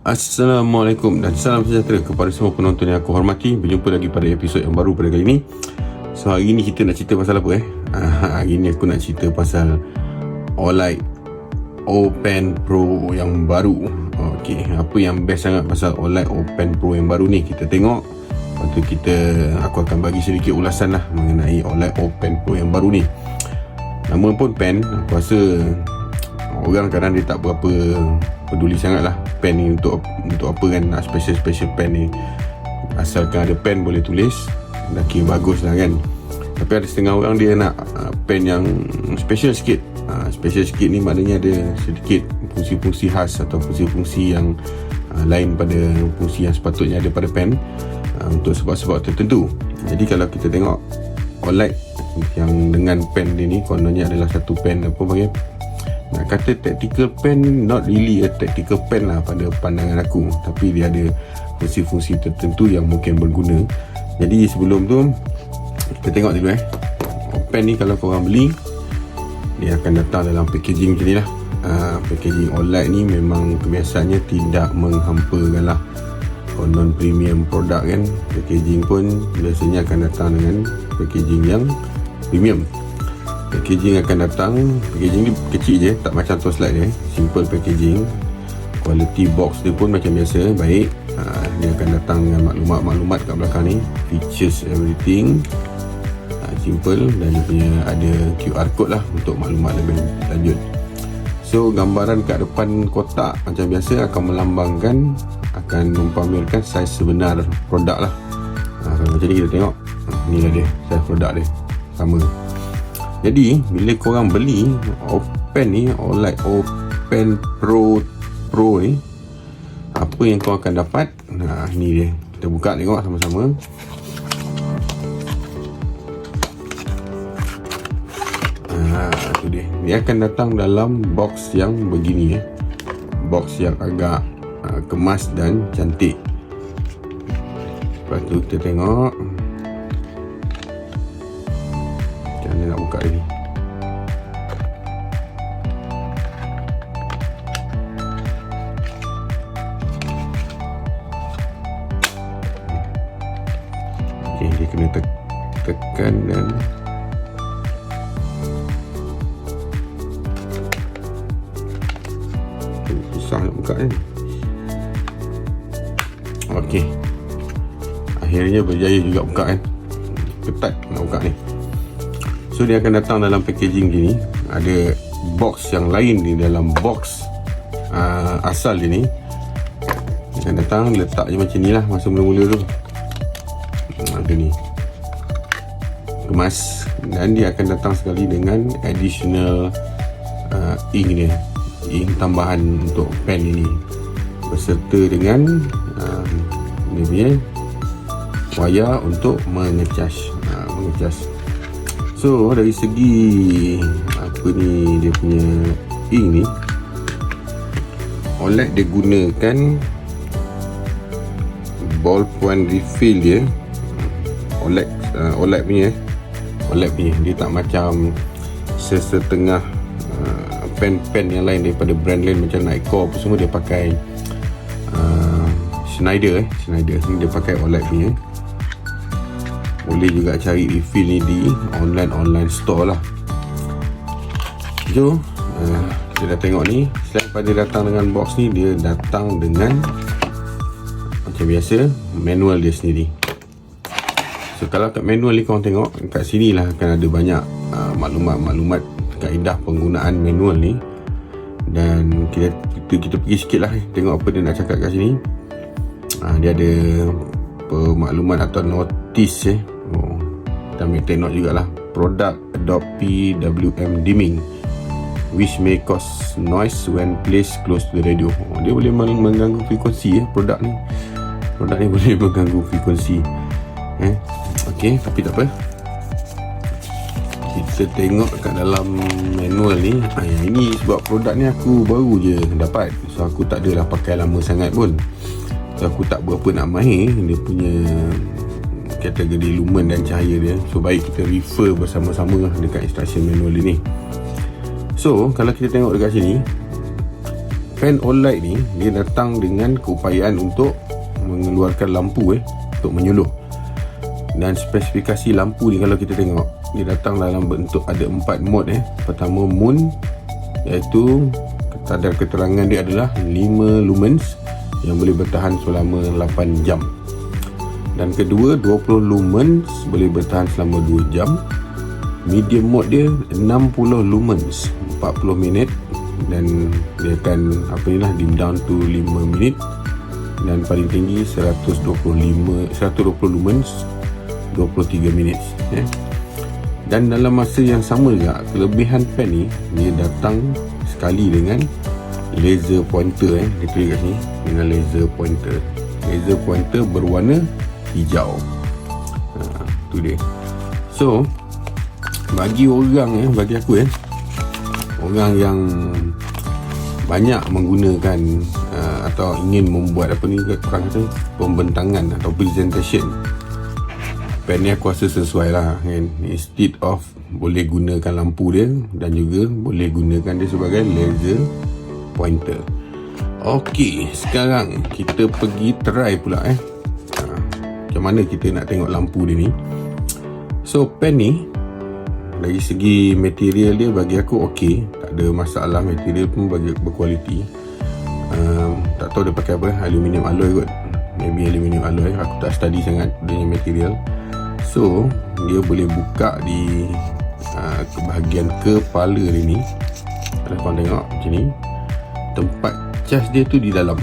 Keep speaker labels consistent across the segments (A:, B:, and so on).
A: Assalamualaikum dan salam sejahtera kepada semua penonton yang aku hormati. Berjumpa lagi pada episod yang baru pada kali ini. So hari ni kita nak cerita pasal apa hari ni aku nak cerita pasal OLED O Pen Pro yang baru. Okey, apa yang best sangat pasal OLED O Pen Pro yang baru ni, kita tengok. Lepas tu aku akan bagi sedikit ulasan lah mengenai OLED O Pen Pro yang baru ni. Nama pun pen, aku rasa orang kadang dia tak berapa peduli sangat lah pen ni untuk apa kan, nak special pen ni. Asalkan ada pen boleh tulis, dah kira bagus lah kan. Tapi ada setengah orang dia nak pen yang special sikit. Special sikit ni maknanya ada sedikit fungsi-fungsi khas atau fungsi-fungsi yang lain pada fungsi yang sepatutnya ada pada pen, untuk sebab-sebab tertentu. Jadi kalau kita tengok OLED yang dengan pen dia ni, kononnya adalah satu pen apa panggil, nak kata tactical pen, not really a tactical pen lah pada pandangan aku, tapi dia ada fungsi-fungsi tertentu yang mungkin berguna. Jadi sebelum tu kita tengok dulu pen ni kalau korang beli, dia akan datang dalam packaging macam ni lah. Packaging OLED ni memang kebiasaannya tidak menghampakan lah. Konon premium produk kan, packaging pun biasanya akan datang dengan packaging yang premium. Packaging akan datang, packaging ni kecil je, tak macam tu slide dia, simple packaging. Quality box dia pun macam biasa, baik. Dia akan datang dengan maklumat-maklumat kat belakang ni, features everything, simple. Dan dia punya ada QR code lah untuk maklumat lebih lanjut. So gambaran kat depan kotak macam biasa akan melambangkan, akan mempamerkan saiz sebenar produk lah. Kalau macam ni kita tengok, ni lah dia saiz produk dia, sama. Jadi bila korang beli Pen ni, OLED O Pen Pro ni, apa yang kau akan dapat? Ni dia, kita buka tengok sama-sama. Tu dia. Dia akan datang dalam box yang begini box yang agak kemas dan cantik. Lepas tu kita tengok macam mana nak buka ni. Okay, dia kena tekan dan susah nak buka ni. Okey, akhirnya berjaya juga buka kan. Ketat nak buka ni. So dia akan datang dalam packaging gini. Ada box yang lain di dalam box asal dia ni. Dia akan datang, letak je macam ni lah masa mula-mula tu. Gini, kemas. Dan dia akan datang sekali dengan additional ink dia, ink tambahan untuk pen ini, beserta dengan dia punya wayar untuk mengecas. So dari segi dia punya ink ni, OLED dia gunakan ballpoint refill dia. OLED punya dia tak macam setengah pen yang lain daripada brand lain macam Nightcore apa semua, dia pakai Schneider dia pakai OLED punya. Boleh juga cari refill ni di online store lah. So kita dah tengok ni, selain pada datang dengan box ni, dia datang dengan macam biasa manual dia sendiri. So kalau kat manual ni korang tengok, kat sini lah akan ada banyak maklumat kaedah penggunaan manual ni. Dan kita pergi sikit lah, tengok apa dia nak cakap kat sini. Dia ada maklumat atau notice kita ambil take note jugalah. Product adopt PWM dimming which may cause noise when placed close to the radio. Dia boleh mengganggu frekuensi produk ni boleh mengganggu frekuensi. Okey, tapi tak apa, kita tengok kat dalam manual ni. Yang ini sebab produk ni aku baru je dapat, so aku tak adalah pakai lama sangat pun, so aku tak berapa nak mahir dia punya kategori lumen dan cahaya dia. So baik kita refer bersama-sama dekat instruction manual ni. So kalau kita tengok dekat sini, fan OLED ni dia datang dengan keupayaan untuk mengeluarkan lampu untuk menyuluh. Dan spesifikasi lampu ni kalau kita tengok, dia datang dalam bentuk ada 4 mode. Pertama moon, iaitu kadar keterangan dia adalah 5 lumens yang boleh bertahan selama 8 jam. Dan kedua 20 lumens boleh bertahan selama 2 jam. Medium mode dia 60 lumens 40 minit, dan dia akan dim down to 5 minit. Dan paling tinggi 120 lumens 23 minit. Dan dalam masa yang sama juga, kelebihan pen ni dia datang sekali dengan laser pointer. Dia tulis kat sini dengan laser pointer. Laser pointer berwarna hijau. Tu dia. So bagi orang bagi aku orang yang banyak menggunakan atau ingin membuat pembentangan atau presentation, pen ni aku rasa sesuai lah kan. Instead of boleh gunakan lampu dia, dan juga boleh gunakan dia sebagai laser pointer. Okey, sekarang kita pergi try pula macam mana kita nak tengok lampu dia ni. So pen ni dari segi material dia bagi aku okey, tak ada masalah. Material pun bagi berkualiti. Tak tahu dia pakai apa, aluminium alloy kot, maybe aluminium alloy. Aku tak study sangat dia punya material. So dia boleh buka di bahagian kepala dia ni. Kalau korang tengok macam ni, tempat cas dia tu di dalam.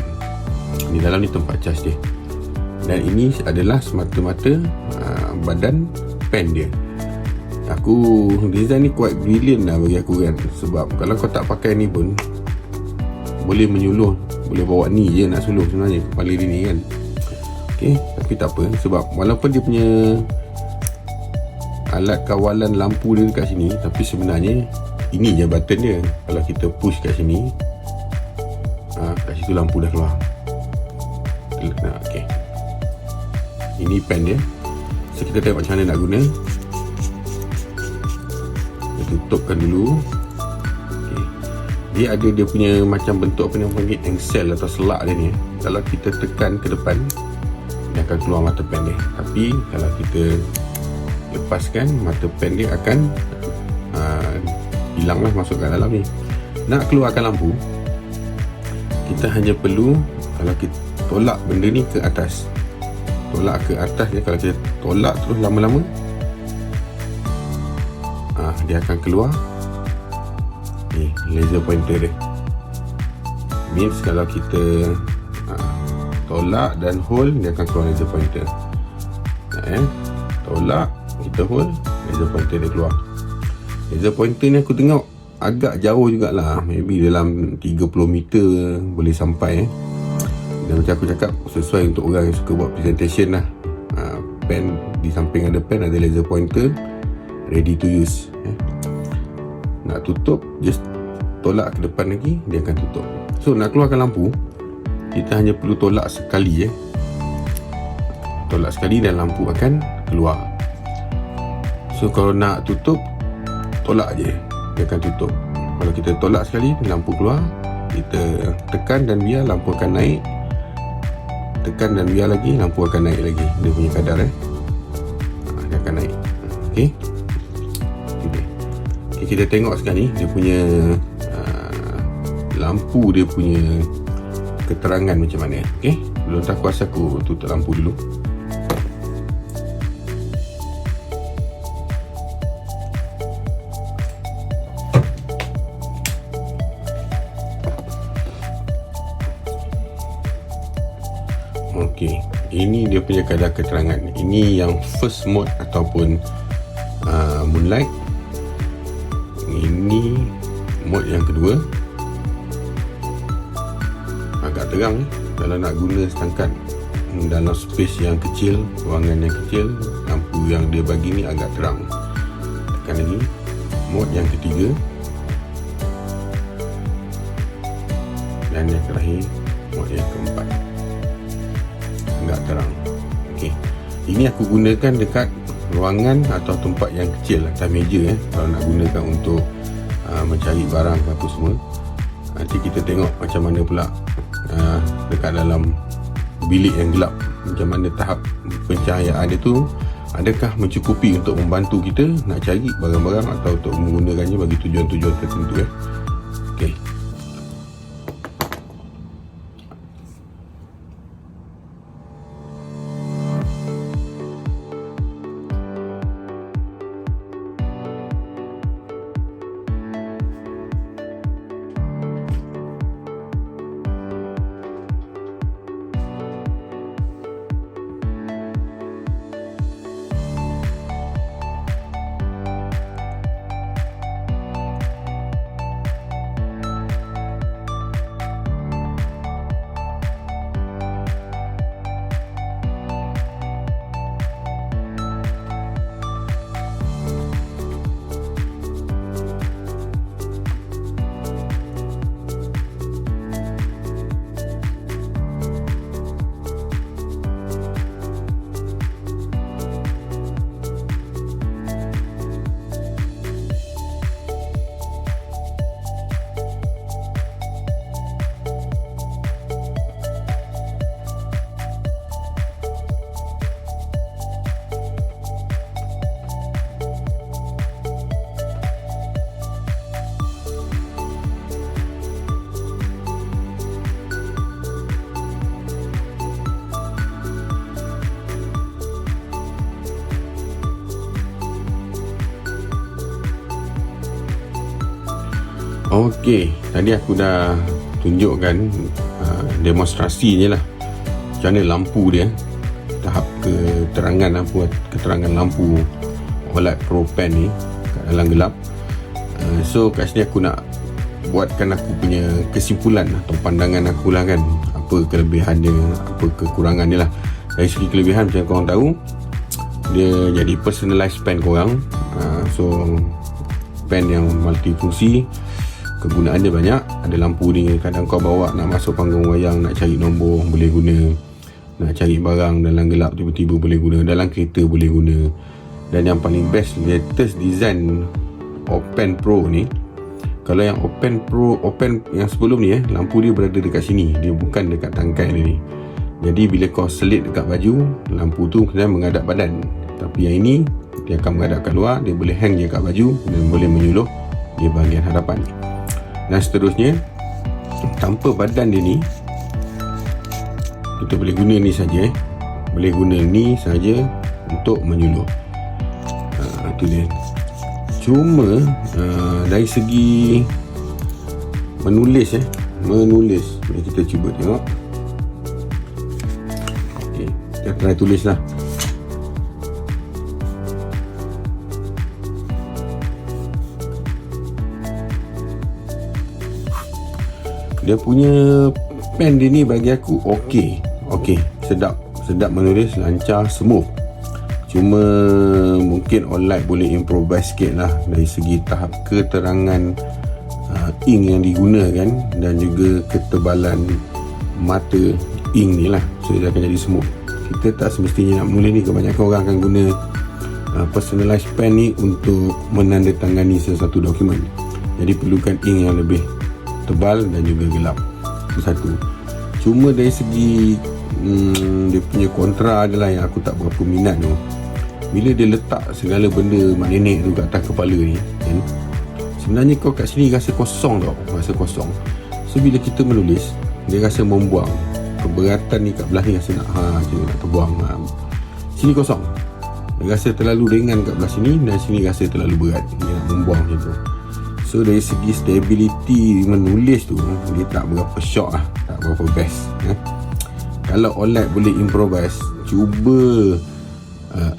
A: Di dalam ni tempat cas dia. Dan ini adalah semata-mata badan pen dia. Aku design ni quite brilliant lah bagi aku kan. Sebab kalau kau tak pakai ni pun boleh menyuluh, boleh bawa ni je nak suluh sebenarnya kepala dia ni kan. Okay, tapi tak apa, sebab walaupun dia punya alat kawalan lampu dia dekat sini, tapi sebenarnya ini je button dia. Kalau kita push kat sini, kat situ lampu dah keluar. Okay, ini pen dia. So kita tengok macam mana nak guna. Kita tutupkan dulu. Okay. Dia ada dia punya macam bentuk apa yang panggil engsel atau selak dia ni. Kalau kita tekan ke depan, dia akan keluar mata pen dia. Tapi kalau kita lepaskan, mata pen dia akan hilanglah, masuk kat dalam ni. Nak keluarkan lampu, kita hanya perlu, kalau kita tolak benda ni ke atas, tolak ke atas ni, kalau kita tolak terus lama-lama, dia akan keluar ni laser pointer dia. Means kalau kita tolak dan hold, dia akan keluar laser pointer. Tolak, kita hold, laser pointer dia keluar. Laser pointer ni aku tengok agak jauh jugalah, maybe dalam 30 meter boleh sampai. Dan macam aku cakap, sesuai untuk orang yang suka buat presentation lah. Pen, di samping ada pen, ada laser pointer, ready to use. Nak tutup, just tolak ke depan lagi, dia akan tutup. So nak keluarkan lampu, kita hanya perlu tolak sekali. Tolak sekali dan lampu akan keluar. So kalau nak tutup, tolak je, dia akan tutup. Kalau kita tolak sekali, lampu keluar, kita tekan dan biar, lampu akan naik. Tekan dan biar lagi, lampu akan naik lagi. Dia punya kadar dia akan naik. Okay, kita tengok sekarang ni dia punya lampu, dia punya keterangan macam mana. Okay, belum tak kuasa aku tutup lampu dulu. Okey, ini dia punya kadar keterangan. Ini yang first mode ataupun moonlight. Ini mode yang kedua. Agak terang kalau nak guna setakat dalam space yang kecil, ruangan yang kecil, lampu yang dia bagi ni agak terang. Tekan lagi. Mode yang ketiga. Dan yang terakhir, mode yang keempat. Agak terang. Okey. Ini aku gunakan dekat ruangan atau tempat yang kecil, atas meja kalau nak gunakan untuk mencari barang apa semua. Nanti kita tengok macam mana pula dekat dalam bilik yang gelap, macam mana tahap pencahayaan dia tu, adakah mencukupi untuk membantu kita nak cari barang-barang atau untuk menggunakannya bagi tujuan-tujuan tertentu. Okey. Okey, tadi aku dah tunjukkan demonstrasinya lah macam mana lampu dia, tahap keterangan lampu OLED Pro Pen ni kat dalam gelap. So kat sini aku nak buatkan aku punya kesimpulan atau pandangan aku lah kan, apa kelebihan dia, apa kekurangan dia lah. Dari segi kelebihan, macam korang tahu, dia jadi personalized pen korang. So pen yang multifungsi, kegunaan dia banyak. Ada lampu ni, kadang kau bawa nak masuk panggung wayang, nak cari nombor boleh guna, nak cari barang dalam gelap tiba-tiba boleh guna, dalam kereta boleh guna. Dan yang paling best, latest design Open Pro ni, kalau yang Open yang sebelum ni lampu dia berada dekat sini, dia bukan dekat tangkai dia ni. Jadi bila kau selit dekat baju, lampu tu kena menghadap badan. Tapi yang ini dia akan menghadap kat luar, dia boleh hang je kat baju dan boleh menyuluh di bahagian hadapan. Dan seterusnya, tanpa badan dia ni, kita boleh guna ni saja, boleh guna ni saja untuk menyuluh. Itu dia. Cuma dari segi menulis, boleh kita cuba tengok. Okay, kita try tulis lah. Dia punya pen dia ni bagi aku okey, sedap menulis, lancar, smooth. Cuma mungkin OLED boleh improvise sikit lah dari segi tahap keterangan ink yang digunakan dan juga ketebalan mata ink ni lah. So dia akan jadi smooth. Kita tak semestinya nak menulis ni, kebanyakan orang akan guna personalized pen ni untuk menandatangani sesuatu dokumen. Jadi perlukan ink yang lebih tebal dan juga gelap. Itu satu. Cuma dari segi dia punya kontra adalah yang aku tak berapa minat tu. Bila dia letak segala benda mak nenek tu kat atas kepala ni kan, sebenarnya kau kat sini rasa kosong tau, rasa kosong. So bila kita menulis, dia rasa membuang keberatan ni kat belah ni, rasa nak terbuang. Sini kosong, dia rasa terlalu ringan kat belah sini, dan sini rasa terlalu berat, dia nak membuang macam tu. So dari segi stability menulis tu, dia tak berapa shock lah, tak berapa best. Kalau OLED boleh improvise, cuba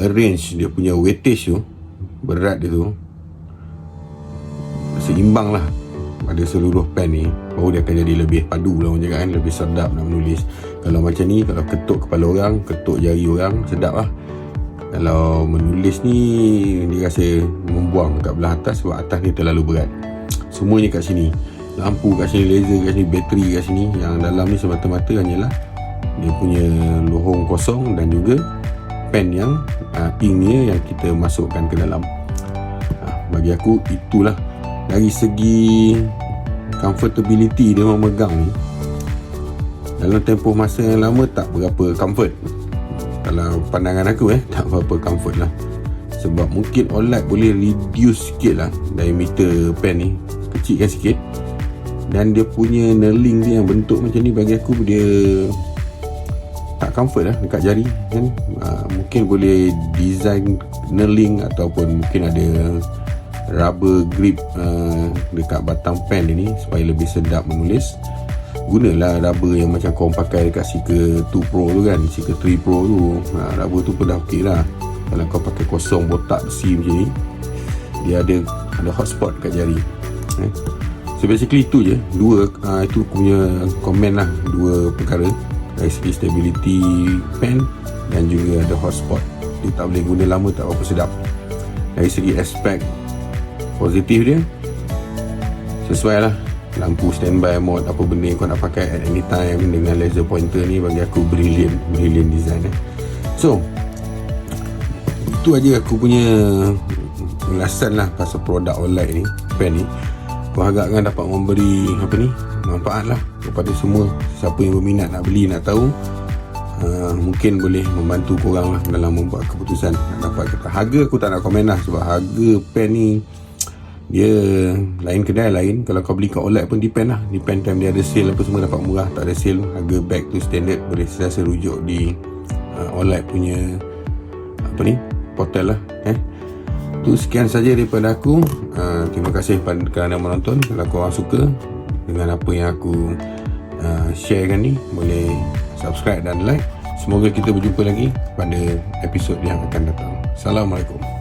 A: arrange dia punya weightage tu, berat dia tu seimbang lah pada seluruh pen ni, baru dia akan jadi lebih padu lah orang cakap kan, lebih sedap nak menulis. Kalau macam ni, kalau ketuk kepala orang, ketuk jari orang, sedap lah. Kalau menulis ni, dia rasa membuang kat belah atas sebab atas ni terlalu berat. Semuanya kat sini, lampu kat sini, laser kat sini, bateri kat sini. Yang dalam ni semata-mata hanyalah dia punya lohong kosong dan juga pen yang inknya yang kita masukkan ke dalam. Bagi aku itulah dari segi comfortability dia memegang ni dalam tempoh masa yang lama tak berapa comfort. Kalau pandangan aku tak berapa comfort lah. Sebab mungkin OLED boleh reduce sikit lah diameter pen ni, kecilkan sikit. Dan dia punya knurling dia yang bentuk macam ni, bagi aku dia tak comfort lah dekat jari kan. Mungkin boleh design knurling ataupun mungkin ada rubber grip dekat batang pen dia ni supaya lebih sedap menulis. Gunalah rubber yang macam kau pakai dekat Seeker 2 Pro tu kan, Seeker 3 Pro tu. Rubber tu pun dah okey lah. Kalau kau pakai kosong botak besi macam ni, dia ada hotspot kat jari. So basically itu je, itu punya komen lah, dua perkara dari segi stability pen dan juga ada hotspot. Dia tak boleh guna lama, tak berapa sedap. Dari segi aspek positif dia, sesuai lah. Lampu standby mode, apa benda yang kau nak pakai at any time dengan laser pointer ni, bagi aku brilliant design. So itu aja aku punya ulasan lah pasal produk OLED ni, pen ni. Aku harapkan dapat memberi manfaat lah kepada semua. Siapa yang berminat nak beli, nak tahu, mungkin boleh membantu korang lah dalam membuat keputusan nak dapat kata. Harga aku tak nak komen lah, sebab harga pen ni dia lain kedai lain. Kalau kau beli kat OLED pun depend lah, depend time dia ada sale apa semua dapat murah. Tak ada sale, harga back to standard, boleh sentiasa rujuk di OLED punya portal lah. Tu sekian saja daripada aku. Terima kasih kerana menonton. Kalau korang suka dengan apa yang aku sharekan ni, boleh subscribe dan like. Semoga kita berjumpa lagi pada episod yang akan datang. Assalamualaikum.